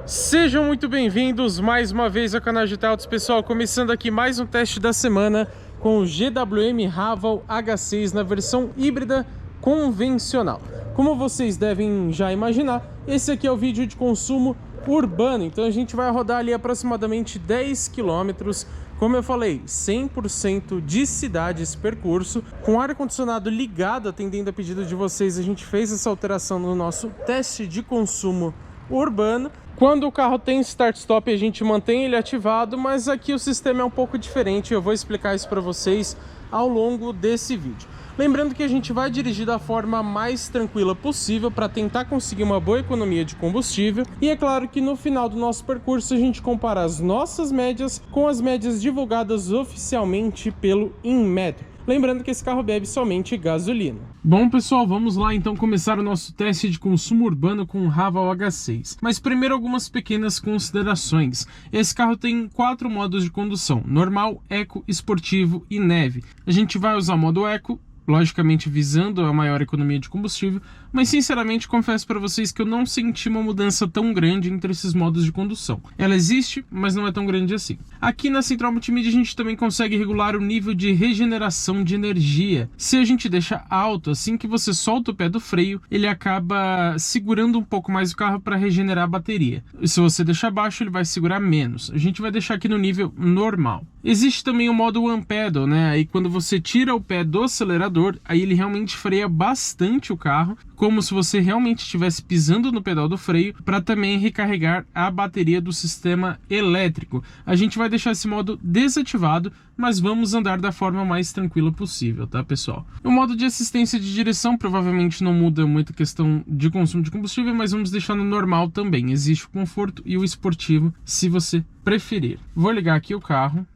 Sejam muito bem-vindos mais uma vez ao canal GT Autos, pessoal. Começando aqui mais um teste da semana com o GWM Haval H6 na versão híbrida convencional. Como vocês devem já imaginar, esse aqui é o vídeo de consumo urbano, então a gente vai rodar ali aproximadamente 10 km, como eu falei, 100% de cidade esse percurso, com ar-condicionado ligado, atendendo a pedido de vocês. A gente fez essa alteração no nosso teste de consumo urbano. Quando o carro tem start-stop, a gente mantém ele ativado, mas aqui o sistema é um pouco diferente. Eu vou explicar isso para vocês ao longo desse vídeo. Lembrando que a gente vai dirigir da forma mais tranquila possível para tentar conseguir uma boa economia de combustível. E é claro que no final do nosso percurso a gente compara as nossas médias com as médias divulgadas oficialmente pelo Inmetro. Lembrando que esse carro bebe somente gasolina. Bom, pessoal, vamos lá então começar o nosso teste de consumo urbano com o Haval H6. Mas primeiro algumas pequenas considerações. Esse carro tem 4 modos de condução: normal, eco, esportivo e neve. A gente vai usar o modo eco, logicamente visando a maior economia de combustível, mas sinceramente confesso para vocês que eu não senti uma mudança tão grande entre esses modos de condução. Ela existe, mas não é tão grande assim. Aqui na central multimídia a gente também consegue regular o nível de regeneração de energia. Se a gente deixa alto, assim que você solta o pé do freio, ele acaba segurando um pouco mais o carro para regenerar a bateria. E se você deixar baixo, ele vai segurar menos. A gente vai deixar aqui no nível normal. Existe também o modo One Pedal, né? Aí quando você tira o pé do acelerador, aí ele realmente freia bastante o carro, como se você realmente estivesse pisando no pedal do freio, para também recarregar a bateria do sistema elétrico. A gente vai deixar esse modo desativado, mas vamos andar da forma mais tranquila possível, tá, pessoal? O modo de assistência de direção provavelmente não muda muito a questão de consumo de combustível, mas vamos deixar no normal também. Existe o conforto e o esportivo, se você preferir. Vou ligar aqui o carro.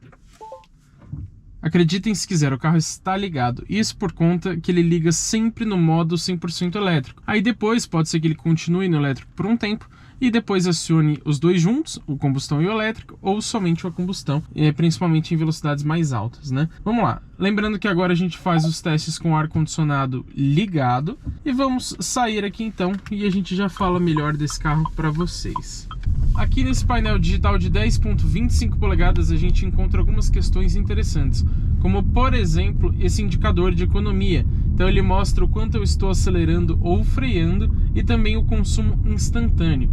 Acreditem se quiser, o carro está ligado. Isso por conta que ele liga sempre no modo 100% elétrico. Aí depois pode ser que ele continue no elétrico por um tempo e depois acione os dois juntos, o combustão e o elétrico, ou somente a combustão, principalmente em velocidades mais altas, né? Vamos lá. Lembrando que agora a gente faz os testes com o ar-condicionado ligado. E vamos sair aqui então e a gente já fala melhor desse carro para vocês. Aqui nesse painel digital de 10,25 polegadas a gente encontra algumas questões interessantes, como por exemplo esse indicador de economia. Então ele mostra o quanto eu estou acelerando ou freando e também o consumo instantâneo.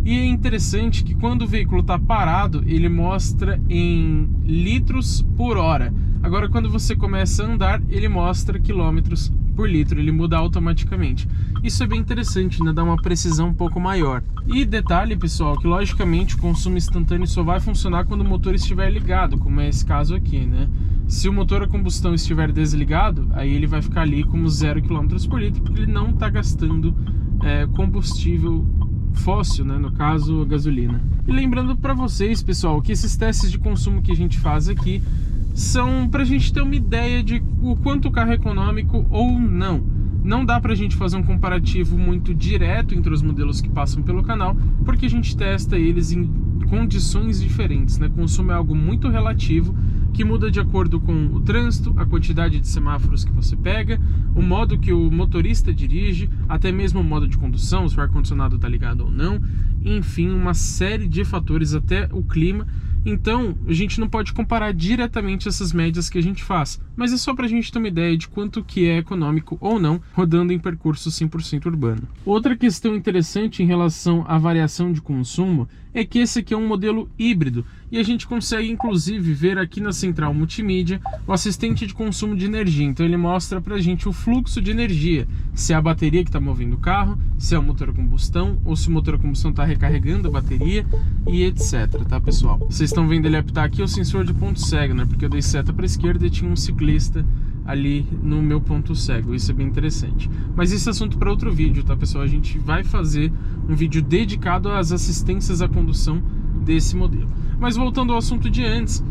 E é interessante que quando o veículo está parado, ele mostra em litros por hora. Agora quando você começa a andar, ele mostra quilômetros por litro, ele muda automaticamente. Isso é bem interessante, né? Dá uma precisão um pouco maior. E detalhe, pessoal, que logicamente o consumo instantâneo só vai funcionar quando o motor estiver ligado, como é esse caso aqui, né? Se o motor a combustão estiver desligado, aí ele vai ficar ali como 0 km por litro, porque ele não está gastando combustível fóssil, né? No caso, a gasolina. E lembrando para vocês, pessoal, que esses testes de consumo que a gente faz aqui são para a gente ter uma ideia de o quanto o carro é econômico ou não. Não dá pra gente fazer um comparativo muito direto entre os modelos que passam pelo canal, porque a gente testa eles em condições diferentes, né? Consumo é algo muito relativo, que muda de acordo com o trânsito, a quantidade de semáforos que você pega, o modo que o motorista dirige, até mesmo o modo de condução, se o ar-condicionado está ligado ou não, enfim, uma série de fatores, até o clima. Então, a gente não pode comparar diretamente essas médias que a gente faz, mas é só para a gente ter uma ideia de quanto que é econômico ou não, rodando em percurso 100% urbano. Outra questão interessante em relação à variação de consumo é que esse aqui é um modelo híbrido, e a gente consegue inclusive ver aqui na central multimídia o assistente de consumo de energia. Então ele mostra pra gente o fluxo de energia, se é a bateria que está movendo o carro, se é o motor a combustão, ou se o motor a combustão está recarregando a bateria e etc, tá, pessoal? Vocês estão vendo ele apitar aqui o sensor de ponto cego, né? Porque eu dei seta para a esquerda e tinha um ciclista ali no meu ponto cego. Isso é bem interessante. Mas esse assunto para outro vídeo, tá, pessoal? A gente vai fazer um vídeo dedicado às assistências à condução desse modelo. Mas voltando ao assunto de antes,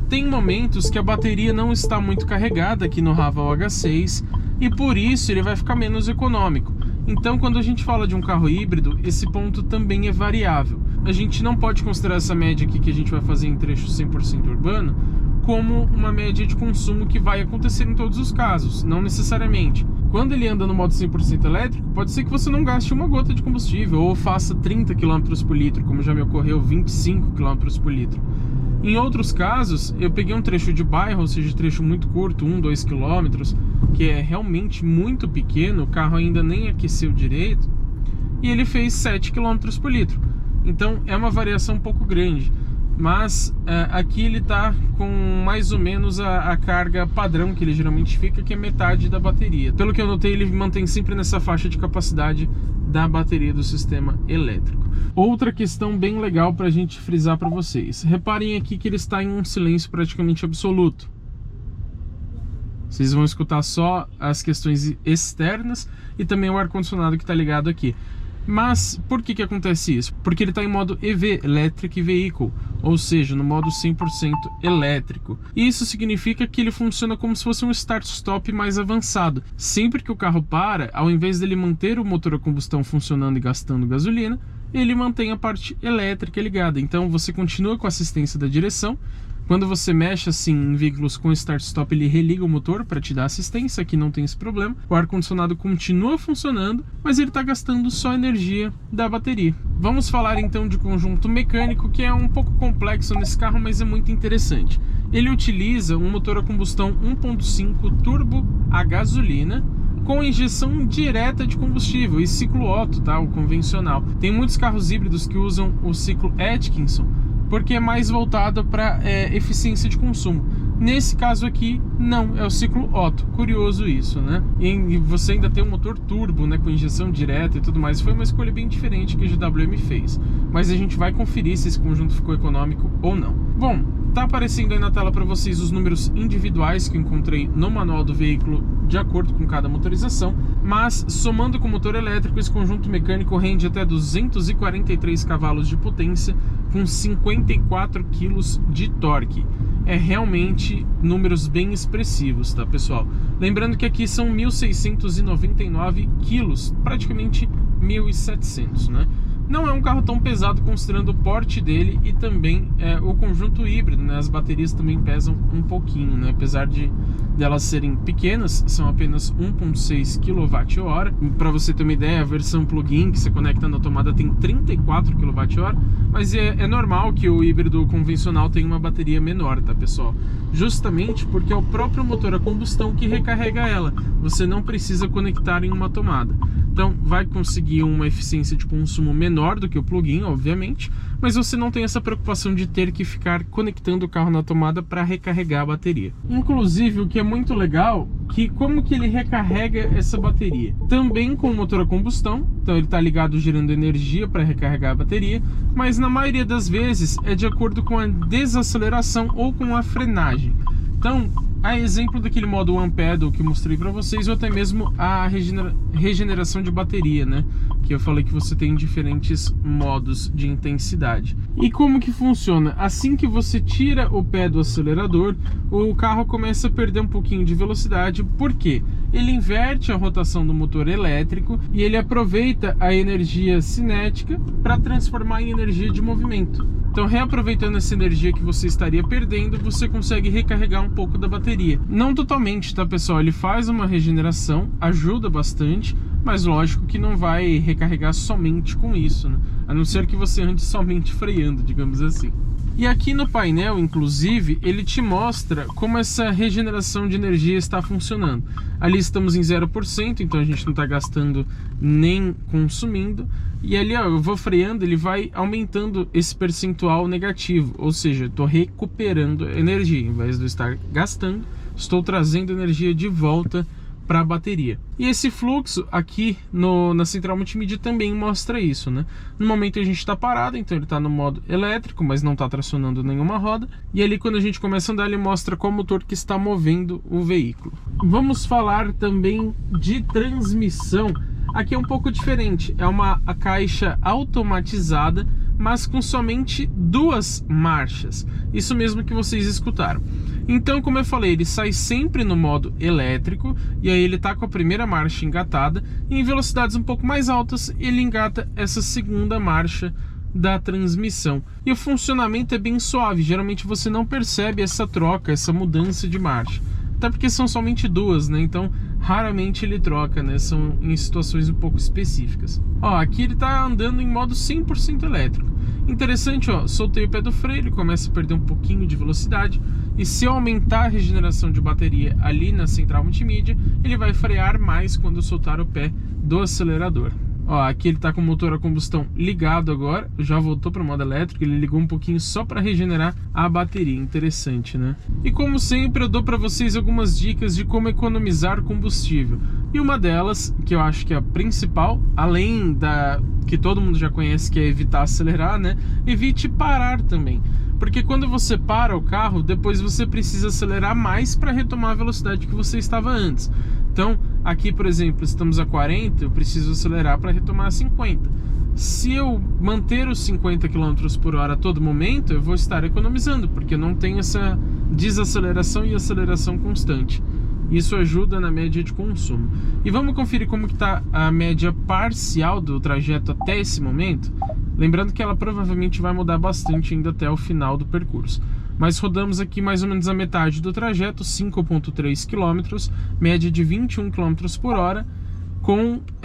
tem momentos que a bateria não está muito carregada aqui no Haval H6 e por isso ele vai ficar menos econômico. Então, quando a gente fala de um carro híbrido, esse ponto também é variável. A gente não pode considerar essa média aqui que a gente vai fazer em trecho 100% urbano como uma média de consumo que vai acontecer em todos os casos, não necessariamente. quando ele anda no modo 100% elétrico, pode ser que você não gaste uma gota de combustível ou faça 30 km por litro, como já me ocorreu, 25 km por litro. Em outros casos, eu peguei um trecho de bairro, ou seja, trecho muito curto, 1, 2 km, que é realmente muito pequeno, o carro ainda nem aqueceu direito, e ele fez 7 km por litro. Então é uma variação um pouco grande, mas aqui ele está com mais ou menos a carga padrão que ele geralmente fica, que é metade da bateria. Pelo que eu notei, ele mantém sempre nessa faixa de capacidade da bateria do sistema elétrico. Outra questão bem legal para a gente frisar para vocês. Reparem aqui que ele está em um silêncio praticamente absoluto. Vocês vão escutar só as questões externas e também o ar-condicionado que está ligado aqui. Mas por que acontece isso? Porque ele está em modo EV, Electric Vehicle, ou seja, no modo 100% elétrico. E isso significa que ele funciona como se fosse um start-stop mais avançado. Sempre que o carro para, ao invés dele manter o motor a combustão funcionando e gastando gasolina, ele mantém a parte elétrica ligada. Então você continua com a assistência da direção. Quando você mexe assim em veículos com start-stop, ele religa o motor para te dar assistência. Aqui não tem esse problema. O ar-condicionado continua funcionando, mas ele está gastando só energia da bateria. Vamos falar então de conjunto mecânico, que é um pouco complexo nesse carro, mas é muito interessante. Ele utiliza um motor a combustão 1.5 turbo a gasolina, com injeção direta de combustível e ciclo Otto, tá? O convencional. Tem muitos carros híbridos que usam o ciclo Atkinson, porque é mais voltado para eficiência de consumo. Nesse caso aqui, não, é o ciclo Otto. Curioso isso, né? E você ainda tem um motor turbo, né, com injeção direta e tudo mais. Foi uma escolha bem diferente que a GWM fez. Mas a gente vai conferir se esse conjunto ficou econômico ou não. Bom, tá aparecendo aí na tela para vocês os números individuais que eu encontrei no manual do veículo de acordo com cada motorização, mas somando com o motor elétrico, esse conjunto mecânico rende até 243 cavalos de potência com 54 kg de torque. É realmente números bem expressivos, tá, pessoal? Lembrando que aqui são 1.699 quilos, praticamente 1.700, né? Não é um carro tão pesado considerando o porte dele e também o conjunto híbrido, né? As baterias também pesam um pouquinho, né? Apesar de elas serem pequenas, são apenas 1.6 kWh. Para você ter uma ideia, a versão plug-in que você conecta na tomada tem 34 kWh, mas é normal que o híbrido convencional tenha uma bateria menor, tá, pessoal? Justamente porque é o próprio motor a combustão que recarrega ela. Você não precisa conectar em uma tomada. Então vai conseguir uma eficiência de consumo menor do que o plug-in, obviamente, mas você não tem essa preocupação de ter que ficar conectando o carro na tomada para recarregar a bateria. Inclusive, o que é muito legal, que como que ele recarrega essa bateria? Também com o motor a combustão, então ele está ligado gerando energia para recarregar a bateria, mas na maioria das vezes é de acordo com a desaceleração ou com a frenagem. Então, a exemplo daquele modo One Pedal que eu mostrei para vocês, ou até mesmo a regeneração de bateria, né? Que eu falei que você tem diferentes modos de intensidade. E como que funciona? Assim que você tira o pé do acelerador, o carro começa a perder um pouquinho de velocidade. Por quê? Ele inverte a rotação do motor elétrico e ele aproveita a energia cinética para transformar em energia de movimento. Então, reaproveitando essa energia que você estaria perdendo, você consegue recarregar um pouco da bateria. Não totalmente, tá, pessoal? Ele faz uma regeneração, ajuda bastante, mas lógico que não vai recarregar somente com isso, né? A não ser que você ande somente freando, digamos assim. E aqui no painel, inclusive, ele te mostra como essa regeneração de energia está funcionando. Ali estamos em 0%, então a gente não está gastando nem consumindo. E ali, ó, eu vou freando, ele vai aumentando esse percentual negativo. Ou seja, estou recuperando energia. Em vez de eu estar gastando, estou trazendo energia de volta para a bateria. E esse fluxo aqui na central multimídia também mostra isso, né? No momento a gente está parado, então ele está no modo elétrico, mas não está tracionando nenhuma roda. E ali quando a gente começa a andar, ele mostra qual motor que está movendo o veículo. Vamos falar também de transmissão. Aqui é um pouco diferente, é a caixa automatizada, mas com somente 2 marchas. Isso mesmo que vocês escutaram. Então, como eu falei, ele sai sempre no modo elétrico, e aí ele está com a primeira marcha engatada, e em velocidades um pouco mais altas, ele engata essa segunda marcha da transmissão. E o funcionamento é bem suave, geralmente você não percebe essa troca, essa mudança de marcha. até porque são somente duas, né? Então raramente ele troca, né? São em situações um pouco específicas. Ó, aqui ele tá andando em modo 100% elétrico. Interessante, ó, soltei o pé do freio, ele começa a perder um pouquinho de velocidade, e se eu aumentar a regeneração de bateria ali na central multimídia, ele vai frear mais quando eu soltar o pé do acelerador. Ó, aqui ele tá com o motor a combustão ligado agora, já voltou para o modo elétrico, ele ligou um pouquinho só para regenerar a bateria. Interessante, né? E como sempre, eu dou para vocês algumas dicas de como economizar combustível. E uma delas, que eu acho que é a principal, além da que todo mundo já conhece, que é evitar acelerar, né? Evite parar também. Porque quando você para o carro, depois você precisa acelerar mais para retomar a velocidade que você estava antes. Então, aqui, por exemplo, estamos a 40, eu preciso acelerar para retomar a 50. Se eu manter os 50 km por hora a todo momento, eu vou estar economizando, porque eu não tenho essa desaceleração e aceleração constante. Isso ajuda na média de consumo. E vamos conferir como que está a média parcial do trajeto até esse momento. Lembrando que ela provavelmente vai mudar bastante ainda até o final do percurso. Mas rodamos aqui mais ou menos a metade do trajeto, 5,3 km, média de 21 km por hora,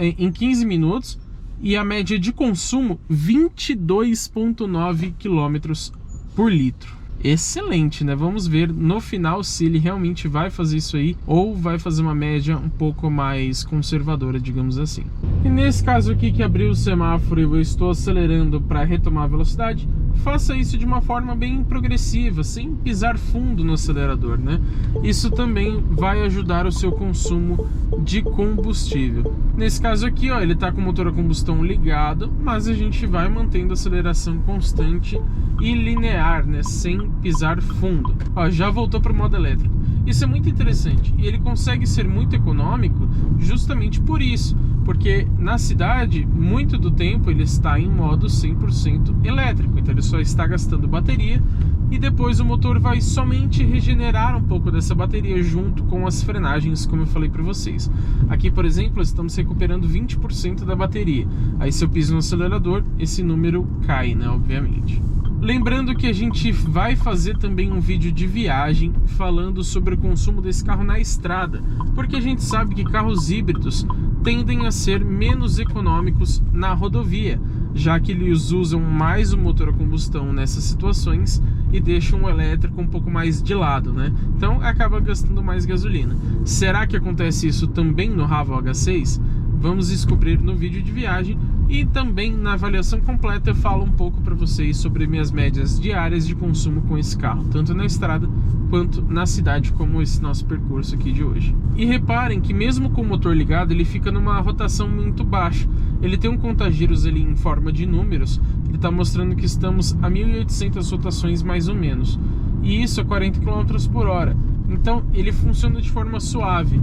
em 15 minutos. E a média de consumo, 22,9 km por litro. Excelente, né? Vamos ver no final se ele realmente vai fazer isso aí ou vai fazer uma média um pouco mais conservadora, digamos assim. E nesse caso aqui que abriu o semáforo e eu estou acelerando para retomar a velocidade, faça isso de uma forma bem progressiva, sem pisar fundo no acelerador, né? Isso também vai ajudar o seu consumo de combustível. Nesse caso aqui, ó, ele está com o motor a combustão ligado, mas a gente vai mantendo a aceleração constante e linear, né? Sem pisar fundo. Ó, já voltou para o modo elétrico. Isso é muito interessante e ele consegue ser muito econômico justamente por isso, porque na cidade, muito do tempo ele está em modo 100% elétrico, então ele só está gastando bateria e depois o motor vai somente regenerar um pouco dessa bateria junto com as frenagens, como eu falei para vocês. Aqui, por exemplo, estamos recuperando 20% da bateria. Aí se eu piso no acelerador, esse número cai, né, obviamente. Lembrando que a gente vai fazer também um vídeo de viagem falando sobre o consumo desse carro na estrada, porque a gente sabe que carros híbridos tendem a ser menos econômicos na rodovia, já que eles usam mais o motor a combustão nessas situações e deixam o elétrico um pouco mais de lado, né? Então acaba gastando mais gasolina. Será que acontece isso também no Ravo H6? Vamos descobrir no vídeo de viagem e também na avaliação completa eu falo um pouco para vocês sobre minhas médias diárias de consumo com esse carro, tanto na estrada quanto na cidade, como esse nosso percurso aqui de hoje. E reparem que mesmo com o motor ligado, ele fica numa rotação muito baixa. Ele tem um contagiros ali em forma de números, ele está mostrando que estamos a 1.800 rotações mais ou menos, e isso a 40 km por hora. Então ele funciona de forma suave.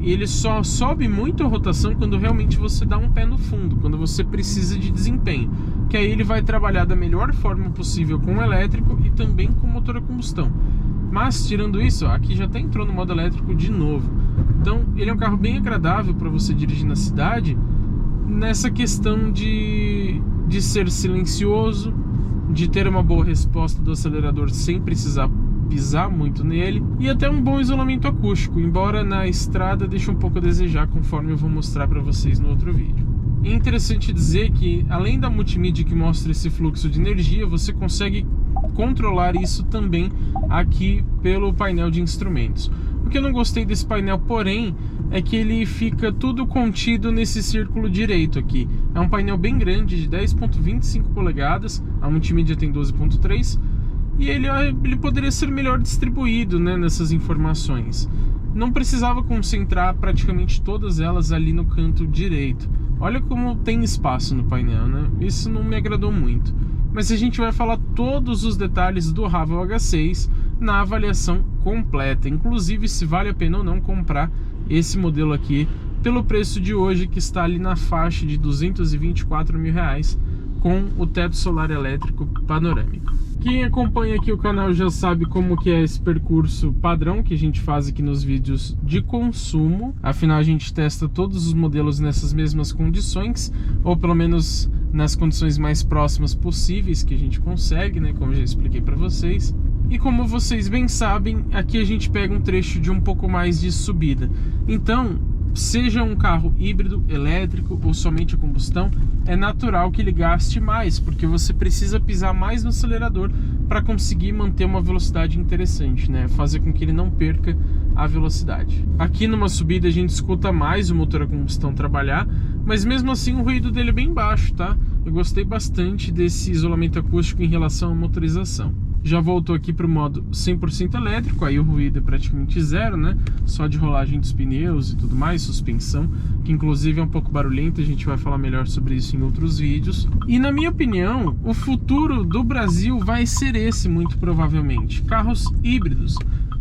Ele só sobe muito a rotação quando realmente você dá um pé no fundo, quando você precisa de desempenho, que aí ele vai trabalhar da melhor forma possível com o elétrico e também com o motor a combustão. Mas tirando isso, ó, aqui já até entrou no modo elétrico de novo. Então ele é um carro bem agradável para você dirigir na cidade, nessa questão de ser silencioso, de ter uma boa resposta do acelerador sem precisar pisar muito nele, e até um bom isolamento acústico, embora na estrada deixe um pouco a desejar, conforme eu vou mostrar para vocês no outro vídeo. É interessante dizer que, além da multimídia que mostra esse fluxo de energia, você consegue controlar isso também aqui pelo painel de instrumentos. O que eu não gostei desse painel, porém, é que ele fica tudo contido nesse círculo direito aqui. É um painel bem grande, de 10,25 polegadas, a multimídia tem 12,3, e ele poderia ser melhor distribuído, né, nessas informações. Não precisava concentrar praticamente todas elas ali no canto direito. Olha como tem espaço no painel, né? Isso não me agradou muito. Mas a gente vai falar todos os detalhes do Ravo H6 na avaliação completa, inclusive se vale a pena ou não comprar esse modelo aqui pelo preço de hoje, que está ali na faixa de R$224 mil, com o teto solar elétrico panorâmico. Quem acompanha aqui o canal já sabe como que é esse percurso padrão que a gente faz aqui nos vídeos de consumo. Afinal, a gente testa todos os modelos nessas mesmas condições, ou pelo menos nas condições mais próximas possíveis que a gente consegue, né? Como eu já expliquei para vocês. E como vocês bem sabem, aqui a gente pega um trecho de um pouco mais de subida. Então, seja um carro híbrido, elétrico ou somente a combustão, é natural que ele gaste mais, porque você precisa pisar mais no acelerador para conseguir manter uma velocidade interessante, né? Fazer com que ele não perca a velocidade. Aqui numa subida a gente escuta mais o motor a combustão trabalhar, mas mesmo assim o ruído dele é bem baixo, tá? Eu gostei bastante desse isolamento acústico em relação à motorização. Já voltou aqui para o modo 100% elétrico, aí o ruído é praticamente zero, né? Só de rolagem dos pneus e tudo mais, suspensão, que inclusive é um pouco barulhenta, a gente vai falar melhor sobre isso em outros vídeos. E na minha opinião, o futuro do Brasil vai ser esse, muito provavelmente. Carros híbridos.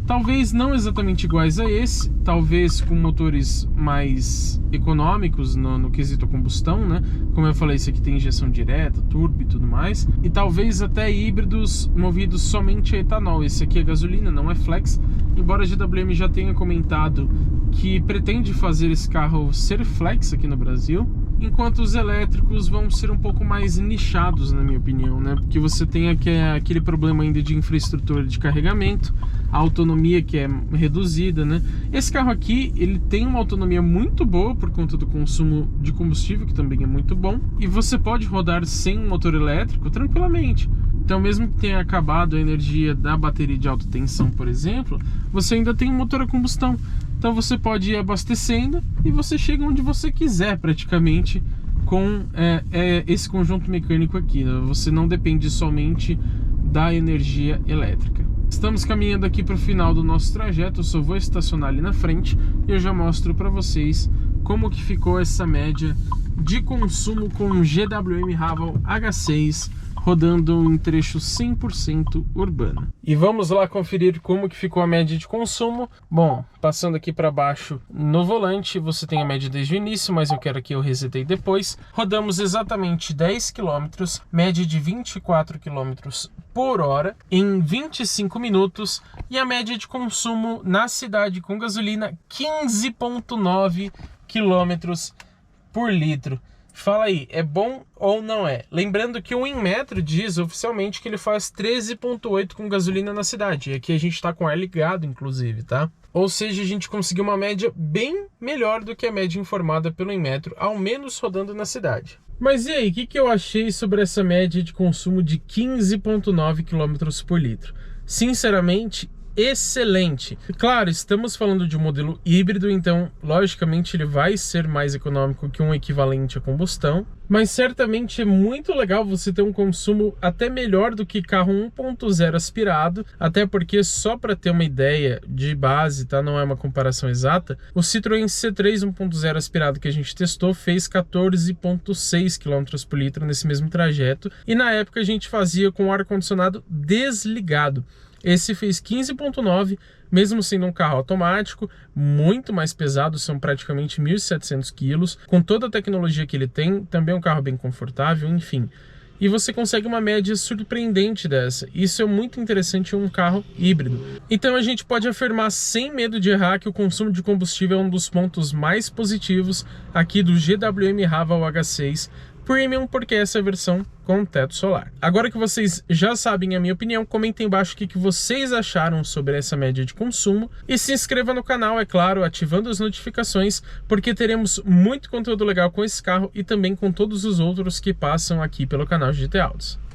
Talvez não exatamente iguais a esse, talvez com motores mais econômicos no quesito combustão, né? Como eu falei, esse aqui tem injeção direta, turbo e tudo mais. E talvez até híbridos movidos somente a etanol. Esse aqui é gasolina, não é flex. Embora a GWM já tenha comentado que pretende fazer esse carro ser flex aqui no Brasil. Enquanto os elétricos vão ser um pouco mais nichados, na minha opinião, né? Porque você tem aquele problema ainda de infraestrutura de carregamento, a autonomia que é reduzida, né? Esse carro aqui, ele tem uma autonomia muito boa por conta do consumo de combustível, que também é muito bom, e você pode rodar sem motor elétrico tranquilamente. Então, mesmo que tenha acabado a energia da bateria de alta tensão, por exemplo, você ainda tem um motor a combustão. Então você pode ir abastecendo e você chega onde você quiser praticamente com esse conjunto mecânico aqui, né? Você não depende somente da energia elétrica. Estamos caminhando aqui para o final do nosso trajeto, eu só vou estacionar ali na frente e eu já mostro para vocês como que ficou essa média de consumo com o GWM Haval H6 rodando em trecho 100% urbano. E vamos lá conferir como que ficou a média de consumo. Bom, passando aqui para baixo no volante, você tem a média desde o início, mas eu quero que eu resetei depois. Rodamos exatamente 10 km, média de 24 km por hora em 25 minutos e a média de consumo na cidade com gasolina 15,9 km por litro. Fala aí, é bom ou não é? Lembrando que o Inmetro diz oficialmente que ele faz 13,8 com gasolina na cidade. E aqui a gente está com ar ligado, inclusive, tá? Ou seja, a gente conseguiu uma média bem melhor do que a média informada pelo Inmetro, ao menos rodando na cidade. Mas e aí, o que eu achei sobre essa média de consumo de 15,9 km por litro? Sinceramente, excelente. Claro, estamos falando de um modelo híbrido, então logicamente ele vai ser mais econômico que um equivalente a combustão, mas certamente é muito legal você ter um consumo até melhor do que carro 1.0 aspirado, até porque só para ter uma ideia de base, tá? Não é uma comparação exata, o Citroën C3 1.0 aspirado que a gente testou fez 14,6 km por litro nesse mesmo trajeto, e na época a gente fazia com o ar-condicionado desligado. Esse fez 15,9, mesmo sendo um carro automático, muito mais pesado, são praticamente 1.700 quilos, com toda a tecnologia que ele tem, também é um carro bem confortável, enfim. E você consegue uma média surpreendente dessa. Isso é muito interessante em um carro híbrido. Então a gente pode afirmar sem medo de errar que o consumo de combustível é um dos pontos mais positivos aqui do GWM Haval H6 Premium, porque essa é a versão com teto solar. Agora que vocês já sabem a minha opinião, comentem embaixo o que vocês acharam sobre essa média de consumo e se inscreva no canal, é claro, ativando as notificações, porque teremos muito conteúdo legal com esse carro e também com todos os outros que passam aqui pelo canal GT Autos.